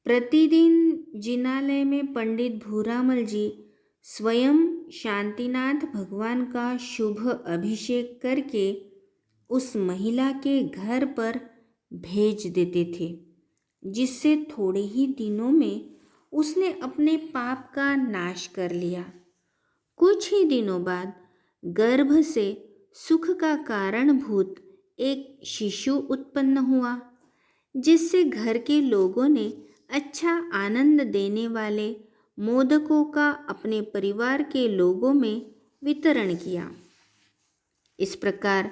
प्रतिदिन जिनालय में पंडित भूरामल जी स्वयं शांतिनाथ भगवान का शुभ अभिषेक करके उस महिला के घर पर भेज देते थे, जिससे थोड़े ही दिनों में उसने अपने पाप का नाश कर लिया। कुछ ही दिनों बाद गर्भ से सुख का कारणभूत एक शिशु उत्पन्न हुआ, जिससे घर के लोगों ने अच्छा आनंद देने वाले मोदकों का अपने परिवार के लोगों में वितरण किया। इस प्रकार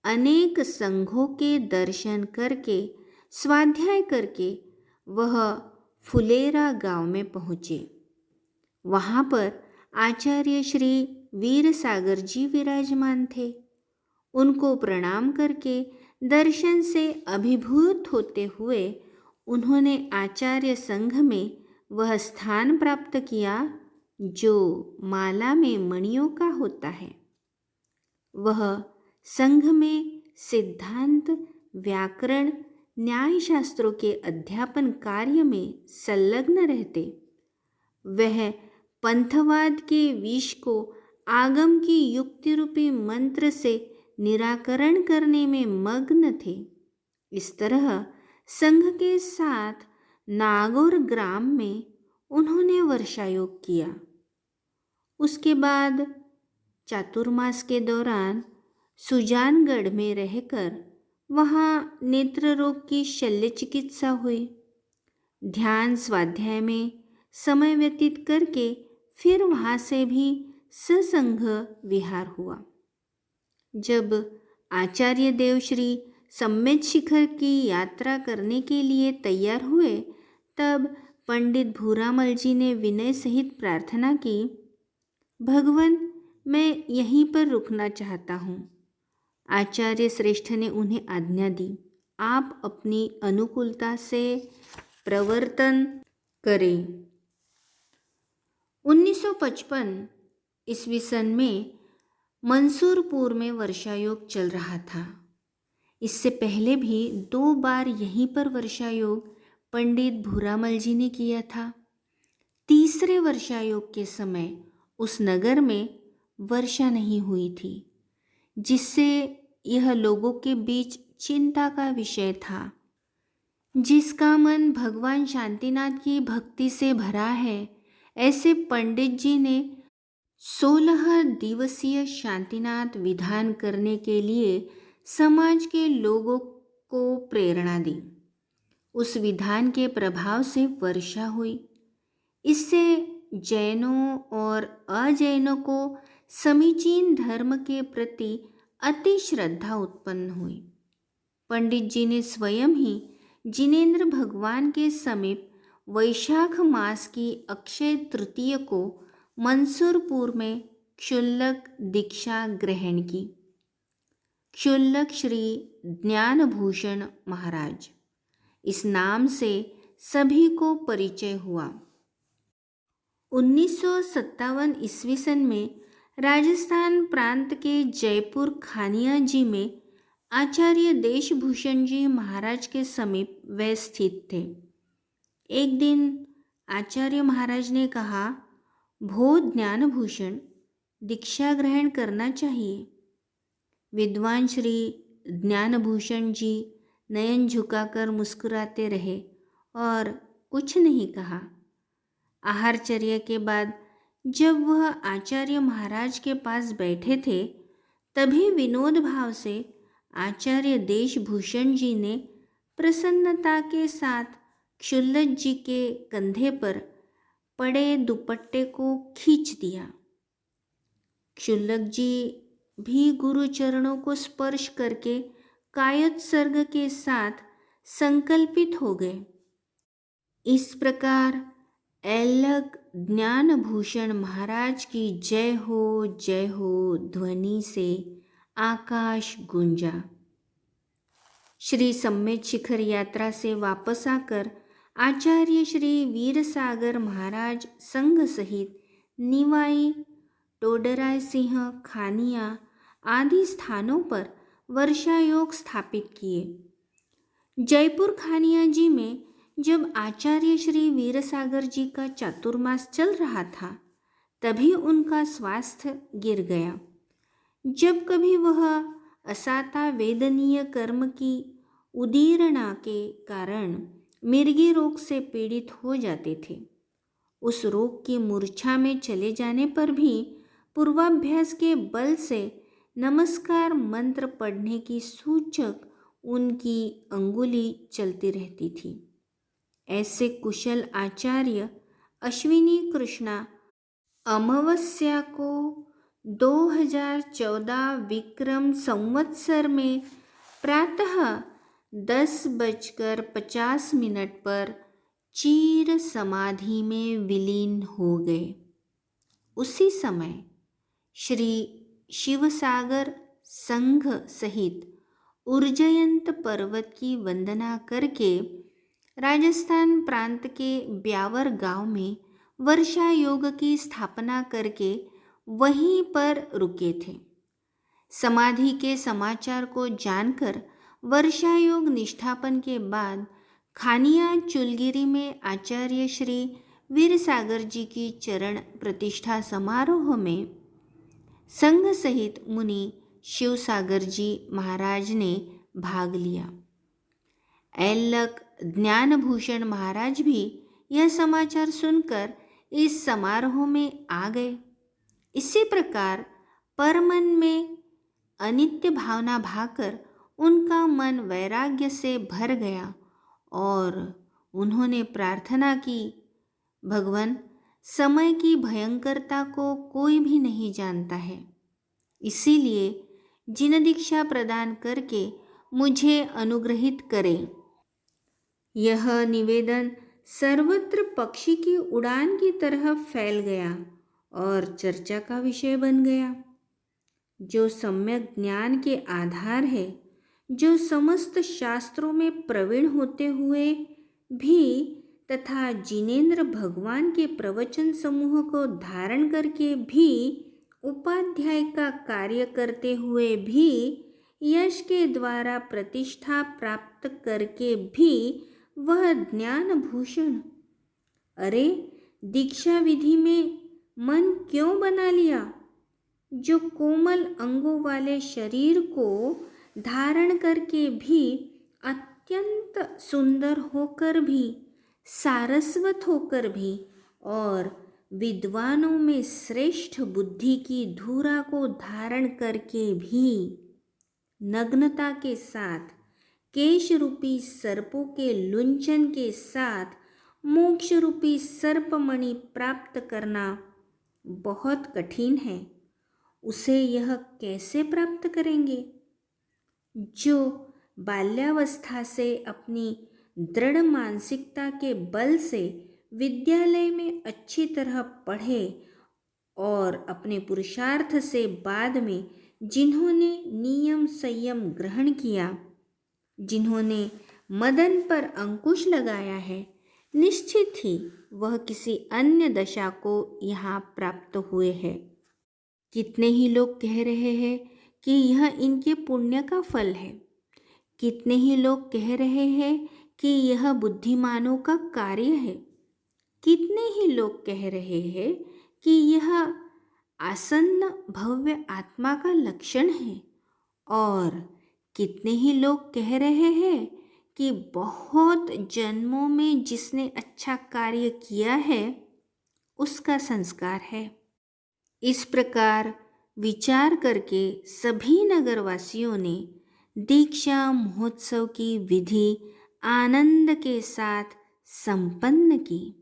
अनेक संघों के दर्शन करके स्वाध्याय करके वह फुलेरा गांव में पहुँचे। वहाँ पर आचार्य श्री वीर सागर जी विराजमान थे। उनको प्रणाम करके दर्शन से अभिभूत होते हुए उन्होंने आचार्य संघ में वह स्थान प्राप्त किया जो माला में मणियों का होता है। वह संघ में सिद्धांत, व्याकरण, न्याय शास्त्रों के अध्यापन कार्य में संलग्न रहते। वह पंथवाद के विष को आगम की युक्ति रूपी मंत्र से निराकरण करने में मग्न थे। इस तरह संघ के साथ नागौर ग्राम में उन्होंने वर्षायोग किया। उसके बाद चातुर्मास के दौरान सुजानगढ़ में रहकर वहाँ नेत्र रोग की शल्य चिकित्सा हुई। ध्यान स्वाध्याय में समय व्यतीत करके फिर वहाँ से भी ससंघ विहार हुआ। जब आचार्य देव श्री सम्मेद शिखर की यात्रा करने के लिए तैयार हुए, तब पंडित भूरामल जी ने विनय सहित प्रार्थना की, भगवान, मैं यहीं पर रुकना चाहता हूँ। आचार्य श्रेष्ठ ने उन्हें आज्ञा दी, आप अपनी अनुकूलता से प्रवर्तन करें। 1955 ईस्वी सन में मंसूरपुर में वर्षायोग चल रहा था। इससे पहले भी 2 बार यहीं पर वर्षायोग पंडित भूरामल जी ने किया था। तीसरे वर्षायोग के समय उस नगर में वर्षा नहीं हुई थी, जिससे यह लोगों के बीच चिंता का विषय था। जिसका मन भगवान शांतिनाथ की भक्ति से भरा है, ऐसे पंडित जी ने 16 दिवसीय शांतिनाथ विधान करने के लिए समाज के लोगों को प्रेरणा दी। उस विधान के प्रभाव से वर्षा हुई। इससे जैनों और अजैनों को समीचीन धर्म के प्रति अति श्रद्धा उत्पन्न हुई। पंडित जी ने स्वयं ही जिनेंद्र भगवान के समीप वैशाख मास की अक्षय तृतीय को मंसूरपुर में क्षुल्लक दीक्षा ग्रहण की। क्षुल्लक श्री ज्ञानभूषण महाराज, इस नाम से सभी को परिचय हुआ। 1957 ईस्वी सन में राजस्थान प्रांत के जयपुर खानिया जी में आचार्य देशभूषण जी महाराज के समीप वे स्थित थे। एक दिन आचार्य महाराज ने कहा, भो ज्ञानभूषण, दीक्षा ग्रहण करना चाहिए। विद्वान श्री ज्ञानभूषण जी नयन झुकाकर मुस्कुराते रहे और कुछ नहीं कहा। आहारचर्या के बाद जब वह आचार्य महाराज के पास बैठे थे, तभी विनोद भाव से आचार्य देशभूषण जी ने प्रसन्नता के साथ क्षुल्लक जी के कंधे पर पड़े दुपट्टे को खींच दिया। क्षुल्लक जी भी गुरु चरणों को स्पर्श करके कायोत्सर्ग के साथ संकल्पित हो गए। इस प्रकार ऐलक ज्ञानभूषण महाराज की जय हो ध्वनि से आकाश गूंजा। श्री सम्मेद शिखर यात्रा से वापस आकर आचार्य श्री वीरसागर महाराज संघ सहित निवाई, टोडराय सिंह, खानिया आदि स्थानों पर वर्षायोग स्थापित किए। जयपुर खानिया जी में जब आचार्य श्री वीरसागर जी का चातुर्मास चल रहा था, तभी उनका स्वास्थ्य गिर गया। जब कभी वह असाता वेदनीय कर्म की उदीरणा के कारण मिर्गी रोग से पीड़ित हो जाते थे। उस रोग की मूर्छा में चले जाने पर भी पूर्वाभ्यास के बल से नमस्कार मंत्र पढ़ने की सूचक उनकी अंगुली चलती रहती थी। ऐसे कुशल आचार्य अश्विनी कृष्णा अमावस्या को 2014 विक्रम संवत्सर में प्रातः 10:50 पर चीर समाधि में विलीन हो गए। उसी समय श्री शिवसागर संघ सहित उर्जयंत पर्वत की वंदना करके राजस्थान प्रांत के ब्यावर गांव में वर्षा योग की स्थापना करके वहीं पर रुके थे। समाधि के समाचार को जानकर वर्षा योग निष्ठापन के बाद खानिया चुलगिरी में आचार्य श्री वीरसागर जी की चरण प्रतिष्ठा समारोह में संघ सहित मुनि शिवसागर जी महाराज ने भाग लिया। ऐलक ज्ञानभूषण महाराज भी यह समाचार सुनकर इस समारोह में आ गए। इसी प्रकार परमन में अनित्य भावना भाकर उनका मन वैराग्य से भर गया और उन्होंने प्रार्थना की, भगवान, समय की भयंकरता को कोई भी नहीं जानता है, इसीलिए जिन दीक्षा प्रदान करके मुझे अनुग्रहित करें। यह निवेदन सर्वत्र पक्षी की उड़ान की तरह फैल गया और चर्चा का विषय बन गया। जो सम्यक ज्ञान के आधार है, जो समस्त शास्त्रों में प्रवीण होते हुए भी तथा जिनेन्द्र भगवान के प्रवचन समूह को धारण करके भी उपाध्याय का कार्य करते हुए भी यश के द्वारा प्रतिष्ठा प्राप्त करके भी वह ज्ञान भूषण, अरे दीक्षा विधि में मन क्यों बना लिया? जो कोमल अंगों वाले शरीर को धारण करके भी अत्यंत सुंदर होकर भी, सारस्वत होकर भी और विद्वानों में श्रेष्ठ बुद्धि की धूरा को धारण करके भी नग्नता के साथ केश रूपी सर्पों के लुंचन के साथ मोक्ष रूपी सर्पमणि प्राप्त करना बहुत कठिन है। उसे यह कैसे प्राप्त करेंगे? जो बाल्यावस्था से अपनी दृढ़ मानसिकता के बल से विद्यालय में अच्छी तरह पढ़े और अपने पुरुषार्थ से बाद में जिन्होंने नियम संयम ग्रहण किया, जिन्होंने मदन पर अंकुश लगाया है, निश्चित ही वह किसी अन्य दशा को यहाँ प्राप्त हुए हैं। कितने ही लोग कह रहे हैं कि यह इनके पुण्य का फल है। कितने ही लोग कह रहे हैं कि यह बुद्धिमानों का कार्य है। कितने ही लोग कह रहे हैं कि यह आसन्न भव्य आत्मा का लक्षण है। और कितने ही लोग कह रहे हैं कि बहुत जन्मों में जिसने अच्छा कार्य किया है उसका संस्कार है। इस प्रकार विचार करके सभी नगरवासियों ने दीक्षा महोत्सव की विधि आनंद के साथ संपन्न की।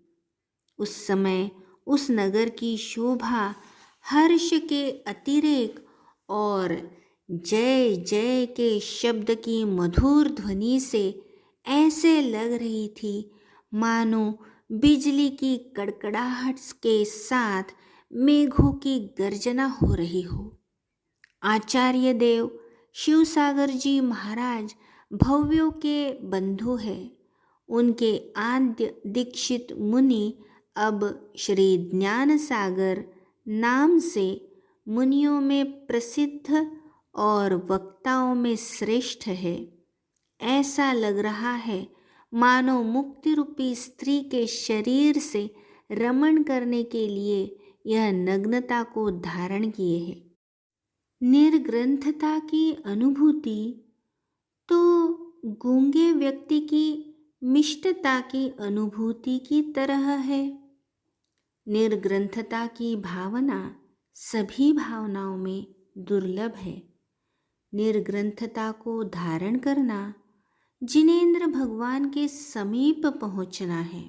उस समय उस नगर की शोभा हर्ष के अतिरेक और जय जय के शब्द की मधुर ध्वनि से ऐसे लग रही थी मानो बिजली की कड़कड़ाहट के साथ मेघों की गर्जना हो रही हो। आचार्य देव शिवसागर जी महाराज भव्यों के बंधु हैं। उनके आद्य दीक्षित मुनि अब श्री ज्ञान सागर नाम से मुनियों में प्रसिद्ध और वक्ताओं में श्रेष्ठ है। ऐसा लग रहा है मानो मुक्ति रूपी स्त्री के शरीर से रमण करने के लिए यह नग्नता को धारण किए है। निर्ग्रंथता की अनुभूति तो गूंगे व्यक्ति की मिष्टता की अनुभूति की तरह है। निर्ग्रंथता की भावना सभी भावनाओं में दुर्लभ है। निर्ग्रंथता को धारण करना जिनेंद्र भगवान के समीप पहुंचना है।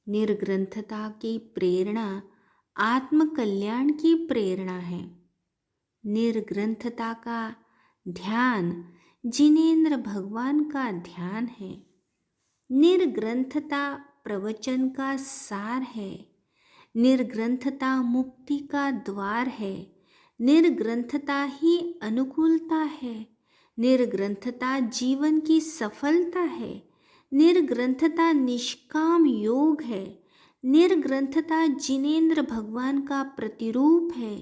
निर्ग्रंथता की प्रेरणा आत्मकल्याण की प्रेरणा है। निर्ग्रंथता का ध्यान जिनेंद्र भगवान का ध्यान है। निर्ग्रंथता प्रवचन का सार है। निर्ग्रंथता मुक्ति का द्वार है। निर्ग्रंथता ही अनुकूलता है। निर्ग्रंथता जीवन की सफलता है। निर्ग्रंथता निष्काम योग है। निर्ग्रंथता जिनेंद्र भगवान का प्रतिरूप है।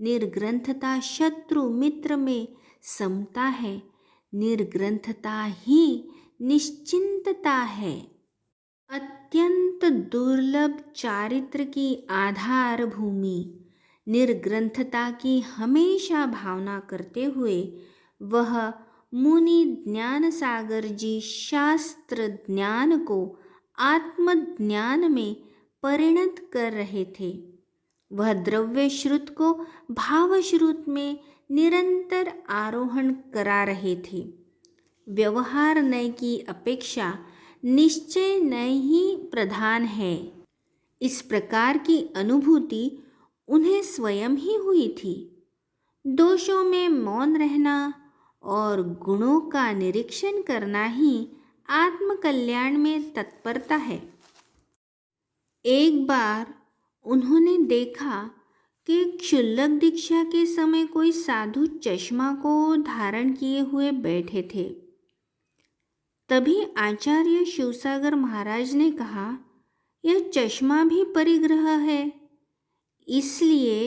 निर्ग्रंथता शत्रु मित्र में समता है। निर्ग्रंथता ही निश्चिंतता है। अत्यंत दुर्लभ चारित्र की आधार भूमि निर्ग्रंथता की हमेशा भावना करते हुए वह मुनि ज्ञान सागर जी शास्त्र ज्ञान को आत्मज्ञान में परिणत कर रहे थे। वह द्रव्य श्रुत को भाव श्रुत में निरंतर आरोहण करा रहे थे। व्यवहार नय की अपेक्षा निश्चय नय ही प्रधान है। इस प्रकार की अनुभूति उन्हें स्वयं ही हुई थी। दोषों में मौन रहना और गुणों का निरीक्षण करना ही आत्मकल्याण में तत्परता है। एक बार उन्होंने देखा कि क्षुल्लक दीक्षा के समय कोई साधु चश्मा को धारण किए हुए बैठे थे। तभी आचार्य शिवसागर महाराज ने कहा, यह चश्मा भी परिग्रह है, इसलिए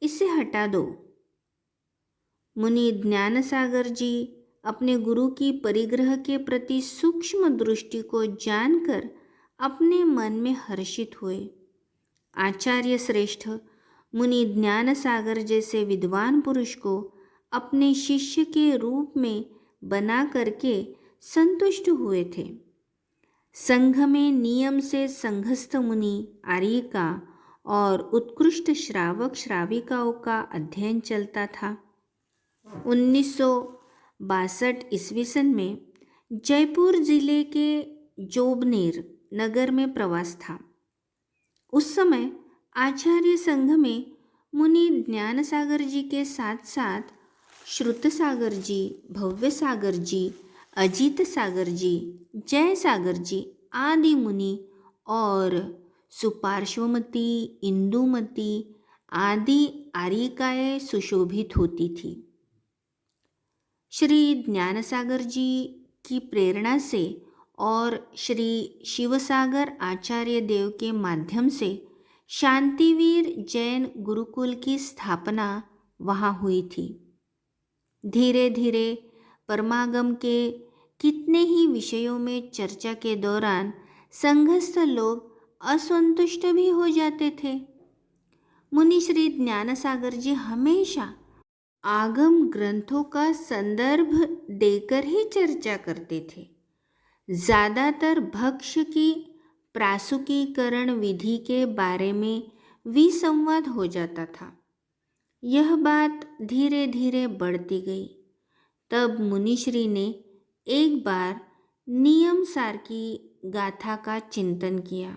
इसे हटा दो। मुनि ज्ञान सागर जी अपने गुरु की परिग्रह के प्रति सूक्ष्म दृष्टि को जानकर अपने मन में हर्षित हुए। आचार्य श्रेष्ठ मुनि ज्ञान सागर जैसे विद्वान पुरुष को अपने शिष्य के रूप में बना करके संतुष्ट हुए थे। संघ में नियम से संघस्थ मुनि आर्यिका और उत्कृष्ट श्रावक श्राविकाओं का अध्ययन चलता था। 1962 ईस्वी सन में जयपुर जिले के जोबनेर नगर में प्रवास था। उस समय आचार्य संघ में मुनि ज्ञान सागर जी के साथ साथ श्रुत सागर जी, भव्य सागर जी, अजीत सागर जी, जय सागर जी आदि मुनि और सुपार्श्वमती, इंदुमती आदि आर्यिकाएं सुशोभित होती थी। श्री ज्ञान सागर जी की प्रेरणा से और श्री शिवसागर आचार्य देव के माध्यम से शांतिवीर जैन गुरुकुल की स्थापना वहाँ हुई थी। धीरे धीरे परमागम के कितने ही विषयों में चर्चा के दौरान संघस्थ लोग असंतुष्ट भी हो जाते थे। मुनि श्री ज्ञान सागर जी हमेशा आगम ग्रंथों का संदर्भ देकर ही चर्चा करते थे। ज़्यादातर भक्ष्य की प्रासुकीकरण विधि के बारे में विसंवाद हो जाता था। यह बात धीरे धीरे बढ़ती गई। तब मुनिश्री ने एक बार नियम सार की गाथा का चिंतन किया।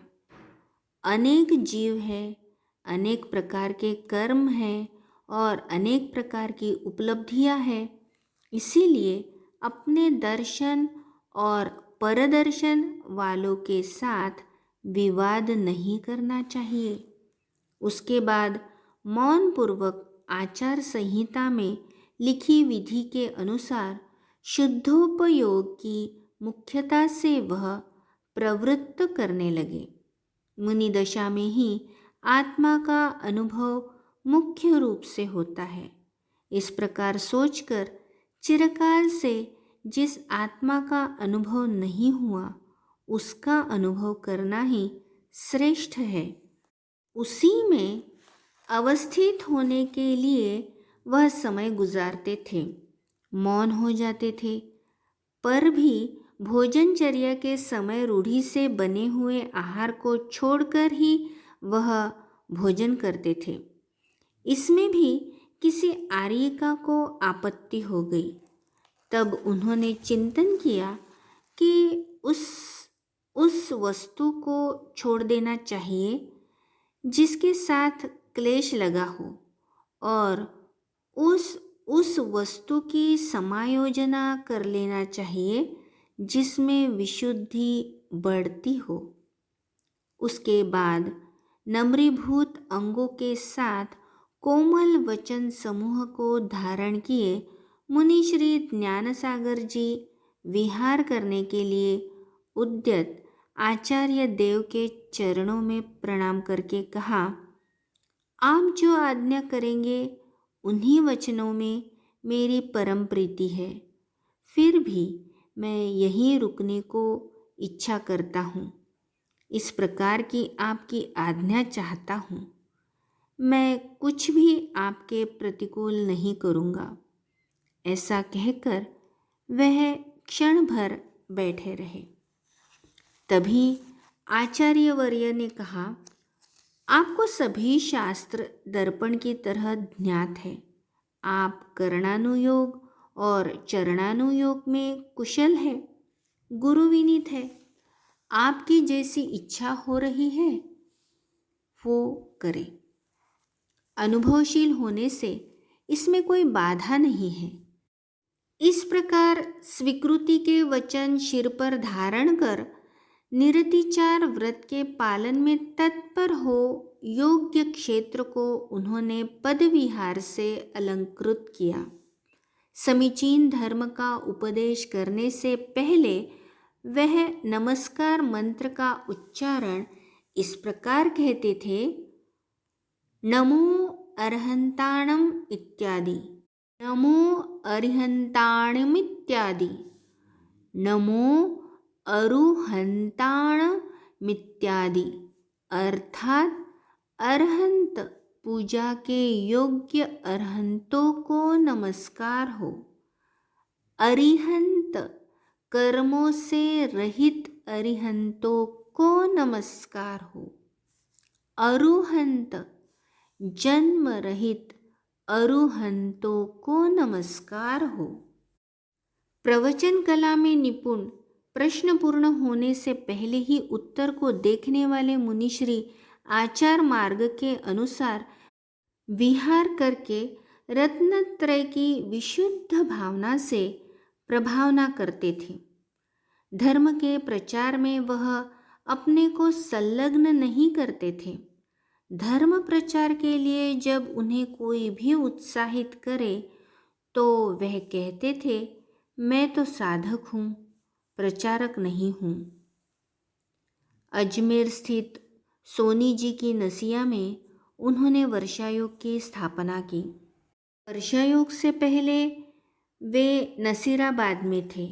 अनेक जीव है, अनेक प्रकार के कर्म हैं और अनेक प्रकार की उपलब्धियां हैं। इसीलिए अपने दर्शन और परदर्शन वालों के साथ विवाद नहीं करना चाहिए। उसके बाद मौन पूर्वक आचार संहिता में लिखी विधि के अनुसार शुद्धोपयोग की मुख्यता से वह प्रवृत्त करने लगे। मुनि दशा में ही आत्मा का अनुभव मुख्य रूप से होता है। इस प्रकार सोचकर चिरकाल से जिस आत्मा का अनुभव नहीं हुआ उसका अनुभव करना ही श्रेष्ठ है। उसी में अवस्थित होने के लिए वह समय गुजारते थे, मौन हो जाते थे, पर भी भोजनचर्या के समय रूढ़ी से बने हुए आहार को छोड़कर ही वह भोजन करते थे। इसमें भी किसी आर्यिका को आपत्ति हो गई। तब उन्होंने चिंतन किया कि उस वस्तु को छोड़ देना चाहिए जिसके साथ क्लेश लगा हो, और उस वस्तु की समायोजना कर लेना चाहिए जिसमें विशुद्धि बढ़ती हो। उसके बाद नम्रीभूत अंगों के साथ कोमल वचन समूह को धारण किए मुनि श्री ज्ञानसागर जी विहार करने के लिए उद्यत आचार्य देव के चरणों में प्रणाम करके कहा, आप जो आज्ञा करेंगे उन्हीं वचनों में मेरी परम प्रीति है। फिर भी मैं यहीं रुकने को इच्छा करता हूँ। इस प्रकार की आपकी आज्ञा चाहता हूँ। मैं कुछ भी आपके प्रतिकूल नहीं करूँगा। ऐसा कहकर वह क्षण भर बैठे रहे। तभी आचार्यवर्य ने कहा, आपको सभी शास्त्र दर्पण की तरह ज्ञात है। आप करणानुयोग और चरणानुयोग में कुशल है, गुरु विनीत है। आपकी जैसी इच्छा हो रही है वो करें। अनुभवशील होने से इसमें कोई बाधा नहीं है। इस प्रकार स्वीकृति के वचन सिर पर धारण कर निरतिचार व्रत के पालन में तत्पर हो योग्य क्षेत्र को उन्होंने पदविहार से अलंकृत किया। समीचीन धर्म का उपदेश करने से पहले वह नमस्कार मंत्र का उच्चारण इस प्रकार कहते थे, नमो अर्हन्ताणम इत्यादि, नमो अर्हन्ताणमित्यादि, नमो अरुहन्ताणमित्यादि, अर्थात अरहंत पूजा के योग्य अरहंतों को नमस्कार हो। अरिहंत कर्मों से रहित अरिहंतों को नमस्कार हो। अरुहंत जन्म रहित अरुहंतों को नमस्कार हो। प्रवचन कला में निपुण, प्रश्न पूर्ण होने से पहले ही उत्तर को देखने वाले मुनिश्री आचार मार्ग के अनुसार विहार करके रत्नत्रय की विशुद्ध भावना से प्रभावना करते थे। धर्म के प्रचार में वह अपने को संलग्न नहीं करते थे। धर्म प्रचार के लिए जब उन्हें कोई भी उत्साहित करे तो वह कहते थे, मैं तो साधक हूँ, प्रचारक नहीं हूँ। अजमेर स्थित सोनी जी की नसिया में उन्होंने वर्षायोग की स्थापना की। वर्षायोग से पहले वे नसीराबाद में थे।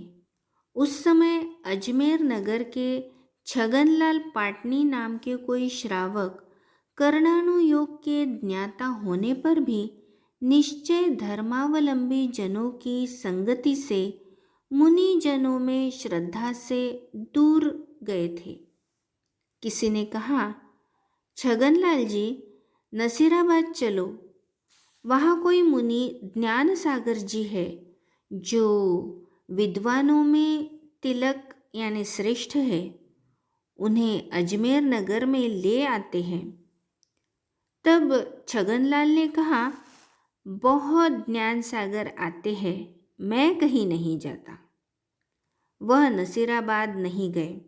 उस समय अजमेर नगर के छगनलाल पाटनी नाम के कोई श्रावक कर्णानुयोग के ज्ञाता होने पर भी निश्चय धर्मावलंबी जनों की संगति से मुनि जनों में श्रद्धा से दूर गए थे। किसी ने कहा, छगनलाल जी, नसीराबाद चलो, वहाँ कोई मुनि ज्ञान सागर जी है जो विद्वानों में तिलक यानी श्रेष्ठ है। उन्हें अजमेर नगर में ले आते हैं। तब छगनलाल ने कहा, बहुत ज्ञान सागर आते हैं, मैं कहीं नहीं जाता। वह नसीराबाद नहीं गए।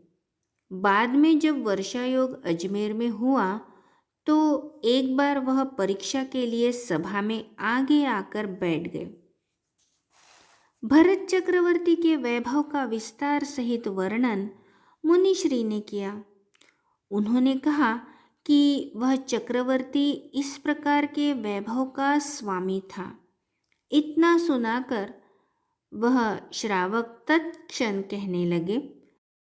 बाद में जब वर्षायोग अजमेर में हुआ तो एक बार वह परीक्षा के लिए सभा में आगे आकर बैठ गए। भरत चक्रवर्ती के वैभव का विस्तार सहित वर्णन मुनिश्री ने किया। उन्होंने कहा कि वह चक्रवर्ती इस प्रकार के वैभव का स्वामी था। इतना सुनाकर वह श्रावक तत्क्षण कहने लगे,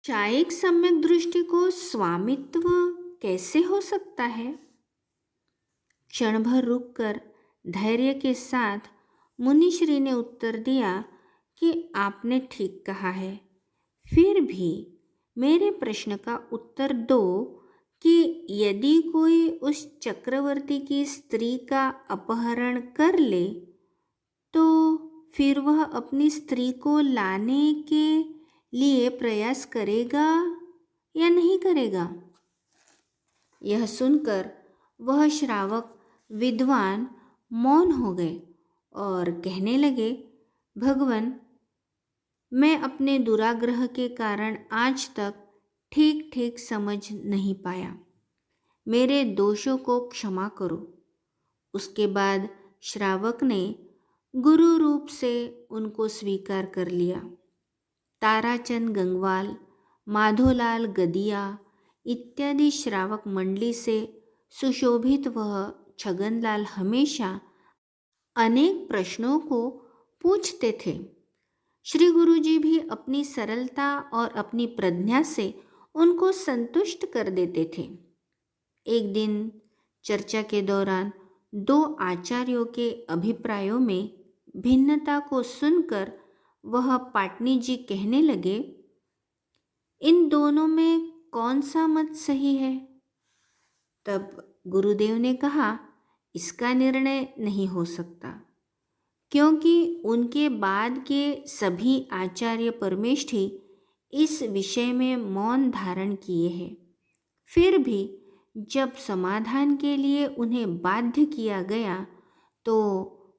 शायिक सम्यक दृष्टि को स्वामित्व कैसे हो सकता है? क्षण भर रुककर धैर्य के साथ मुनिश्री ने उत्तर दिया कि आपने ठीक कहा है। फिर भी मेरे प्रश्न का उत्तर दो कि यदि कोई उस चक्रवर्ती की स्त्री का अपहरण कर ले तो फिर वह अपनी स्त्री को लाने के लिए प्रयास करेगा या नहीं करेगा? यह सुनकर वह श्रावक विद्वान मौन हो गए और कहने लगे, भगवन, मैं अपने दुराग्रह के कारण आज तक ठीक ठीक समझ नहीं पाया। मेरे दोषों को क्षमा करो। उसके बाद श्रावक ने गुरु रूप से उनको स्वीकार कर लिया। ताराचंद गंगवाल, माधोलाल गदिया इत्यादि श्रावक मंडली से सुशोभित वह छगनलाल हमेशा अनेक प्रश्नों को पूछते थे। श्री गुरुजी भी अपनी सरलता और अपनी प्रज्ञा से उनको संतुष्ट कर देते थे। एक दिन चर्चा के दौरान दो आचार्यों के अभिप्रायों में भिन्नता को सुनकर वह पाटनी जी कहने लगे, इन दोनों में कौन सा मत सही है? तब गुरुदेव ने कहा, इसका निर्णय नहीं हो सकता, क्योंकि उनके बाद के सभी आचार्य परमेष्ठी इस विषय में मौन धारण किए हैं। फिर भी जब समाधान के लिए उन्हें बाध्य किया गया तो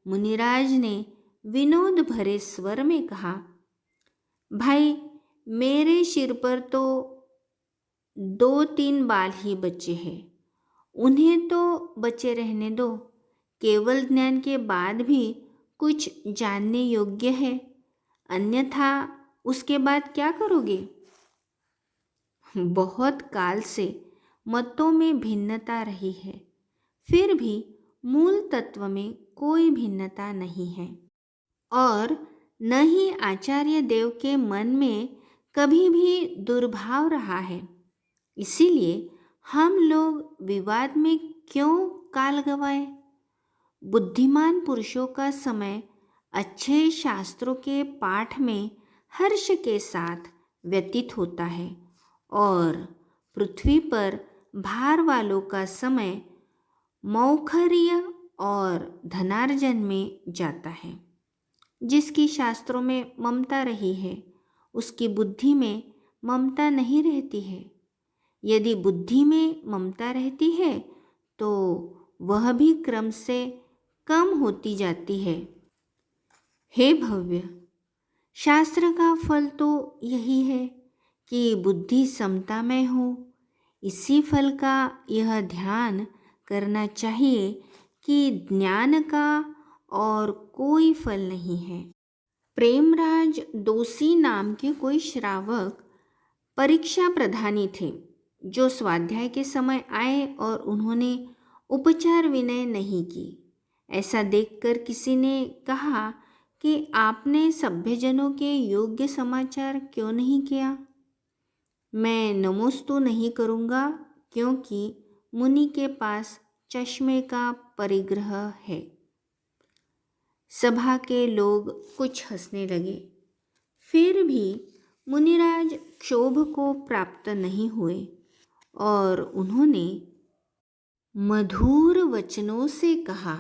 मुनिराज ने विनोद भरे स्वर में कहा, भाई, मेरे सिर पर तो 2-3 बाल ही बचे हैं, उन्हें तो बचे रहने दो। केवल ज्ञान के बाद भी कुछ जानने योग्य है, अन्यथा उसके बाद क्या करोगे? बहुत काल से मतों में भिन्नता रही है, फिर भी मूल तत्व में कोई भिन्नता नहीं है और न ही आचार्य देव के मन में कभी भी दुर्भाव रहा है। इसीलिए हम लोग विवाद में क्यों काल गवाए? बुद्धिमान पुरुषों का समय अच्छे शास्त्रों के पाठ में हर्ष के साथ व्यतीत होता है और पृथ्वी पर भार वालों का समय मौखर्य और धनार्जन में जाता है। जिसकी शास्त्रों में ममता रही है, उसकी बुद्धि में ममता नहीं रहती है। यदि बुद्धि में ममता रहती है तो वह भी क्रम से कम होती जाती है। हे भव्य, शास्त्र का फल तो यही है कि बुद्धि समता में हो। इसी फल का यह ध्यान करना चाहिए कि ज्ञान का और कोई फल नहीं है। प्रेमराज दोषी नाम के कोई श्रावक परीक्षा प्रधानी थे, जो स्वाध्याय के समय आए और उन्होंने उपचार विनय नहीं की। ऐसा देखकर किसी ने कहा कि आपने सभ्यजनों के योग्य समाचार क्यों नहीं किया? मैं नमोस्तु नहीं करूँगा, क्योंकि मुनि के पास चश्मे का परिग्रह है। सभा के लोग कुछ हंसने लगे। फिर भी मुनिराज क्षोभ को प्राप्त नहीं हुए और उन्होंने मधुर वचनों से कहा,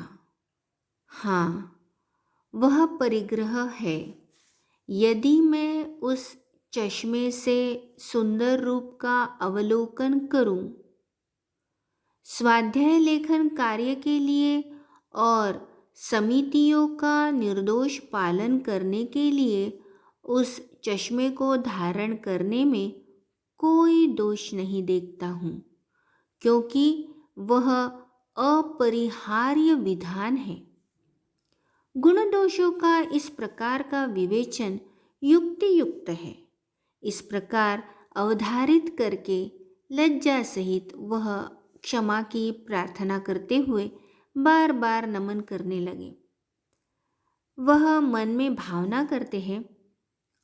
हाँ, वह परिग्रह है। यदि मैं उस चश्मे से सुंदर रूप का अवलोकन करूं, स्वाध्याय लेखन कार्य के लिए और समितियों का निर्दोष पालन करने के लिए उस चश्मे को धारण करने में कोई दोष नहीं देखता हूँ, क्योंकि वह अपरिहार्य विधान है। गुण दोषों का इस प्रकार का विवेचन युक्ति युक्त है। इस प्रकार अवधारित करके लज्जा सहित वह क्षमा की प्रार्थना करते हुए बार बार नमन करने लगे। वह मन में भावना करते हैं,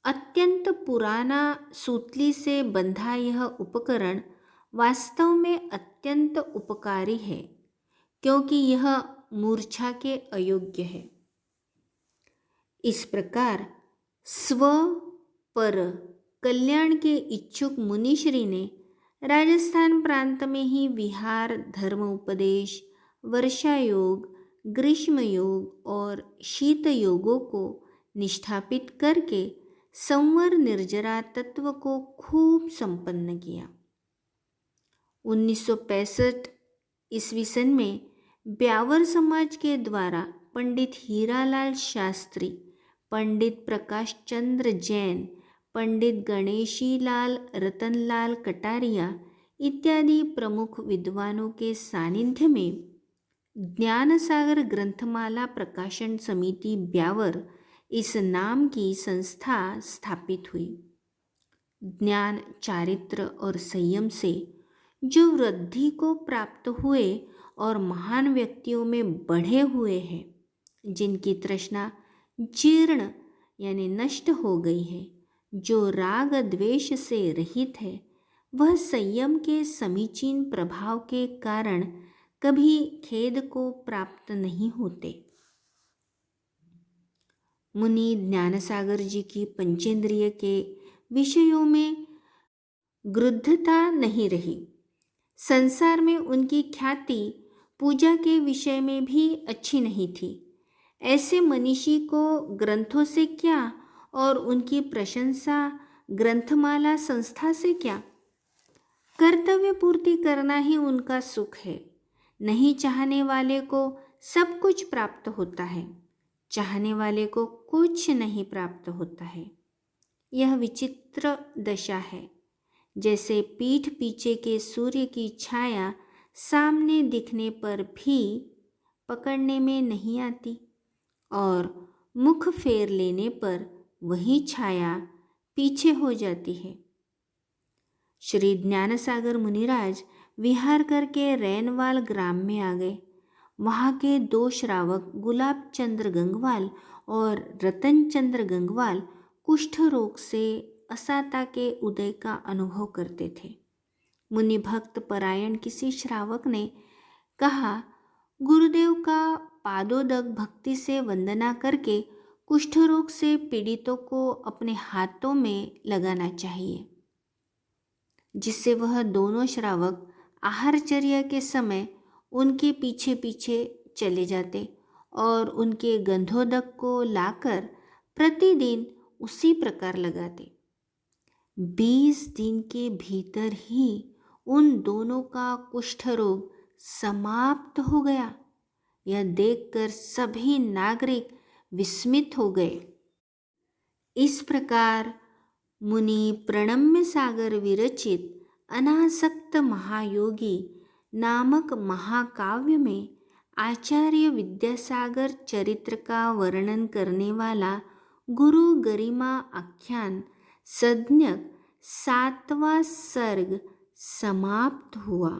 अत्यंत पुराना सूतली से बंधा यह उपकरण वास्तव में अत्यंत उपकारी है, क्योंकि यह मूर्छा के अयोग्य है। इस प्रकार स्व पर कल्याण के इच्छुक मुनिश्री ने राजस्थान प्रांत में ही विहार, धर्म उपदेश, वर्षा योग, ग्रीष्म योग और शीत योगों को निष्ठापित करके संवर निर्जरा तत्व को खूब संपन्न किया। 1965 ईस्वी सन में ब्यावर समाज के द्वारा पंडित हीरालाल शास्त्री, पंडित प्रकाश चंद्र जैन, पंडित गणेशीलाल रतनलाल कटारिया इत्यादि प्रमुख विद्वानों के सानिध्य में ज्ञानसागर ग्रंथमाला प्रकाशन समिति ब्यावर इस नाम की संस्था स्थापित हुई। ज्ञान, चारित्र और संयम से जो वृद्धि को प्राप्त हुए और महान व्यक्तियों में बढ़े हुए हैं, जिनकी तृष्णा जीर्ण यानी नष्ट हो गई है, जो राग द्वेष से रहित है, वह संयम के समीचीन प्रभाव के कारण कभी खेद को प्राप्त नहीं होते। मुनि ज्ञानसागर जी की पंचेंद्रिय के विषयों में गृद्धता नहीं रही। संसार में उनकी ख्याति पूजा के विषय में भी अच्छी नहीं थी। ऐसे मनीषी को ग्रंथों से क्या और उनकी प्रशंसा ग्रंथमाला संस्था से क्या? कर्तव्य पूर्ति करना ही उनका सुख है। नहीं चाहने वाले को सब कुछ प्राप्त होता है, चाहने वाले को कुछ नहीं प्राप्त होता है। यह विचित्र दशा है। जैसे पीठ पीछे के सूर्य की छाया सामने दिखने पर भी पकड़ने में नहीं आती और मुख फेर लेने पर वही छाया पीछे हो जाती है। श्री ज्ञानसागर मुनिराज विहार करके रैनवाल ग्राम में आ गए। वहाँ के 2 श्रावक गुलाब चंद्र गंगवाल और रतन चंद्र गंगवाल कुष्ठ रोग से असाता के उदय का अनुभव करते थे। मुनि भक्त परायण किसी श्रावक ने कहा, गुरुदेव का पादोदक भक्ति से वंदना करके कुष्ठ रोग से पीड़ितों को अपने हाथों में लगाना चाहिए, जिससे वह दोनों श्रावक आहारचर्या के समय उनके पीछे पीछे चले जाते और उनके गंधोदक को लाकर प्रतिदिन उसी प्रकार लगाते। 20 दिन के भीतर ही उन दोनों का कुष्ठ रोग समाप्त हो गया। यह देखकर सभी नागरिक विस्मित हो गए। इस प्रकार मुनि प्रणम्य सागर विरचित अनासक्त महायोगी नामक महाकाव्य में आचार्य विद्यासागर चरित्र का वर्णन करने वाला गुरु गरिमा आख्यान सद्यक 7वां सर्ग समाप्त हुआ।